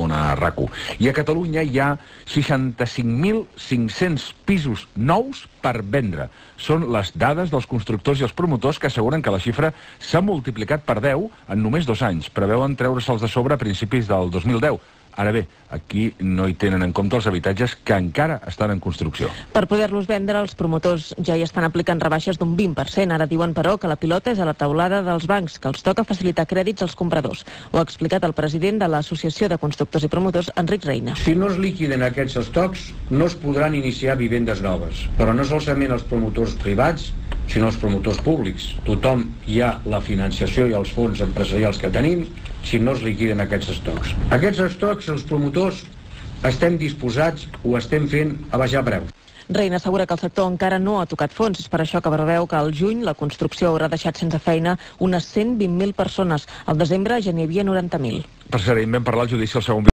Món a RAC1. I a Catalunya hi ha 65.500 pisos nous per vendre. Són les dades dels constructors i els promotors que asseguren que la xifra s'ha multiplicat per 10 en només 2 anys. Preveuen treure-se'ls de sobre a principis del 2010. Ara bé, aquí no hi tenen en compte els habitatges que encara estan en construcció. Per poder-los vendre, els promotors ja hi estan aplicant rebaixes d'un 20%. Ara diuen, però, que la pilota és a la taulada dels bancs, que els toca facilitar crèdits als compradors. Ho ha explicat el president de l'Associació de Constructors i Promotors, Enric Reina. Si no es liquiden aquests estocs, no es podran iniciar vivendes noves. Però no solament els promotors privats, sinó els promotors públics. Tothom hi ha la financiació i els fons empresarials que tenim si no es liquiden aquests estocs. Aquests estocs, els promotors, estem disposats, ho estem fent a baixar preu. Reina assegura que el sector encara no ha tocat fons. És per això que preveu que al juny la construcció haurà deixat sense feina unes 120.000 persones. Al desembre ja n'hi havia 90.000. Per cert, ahir en vam parlar al judici al segon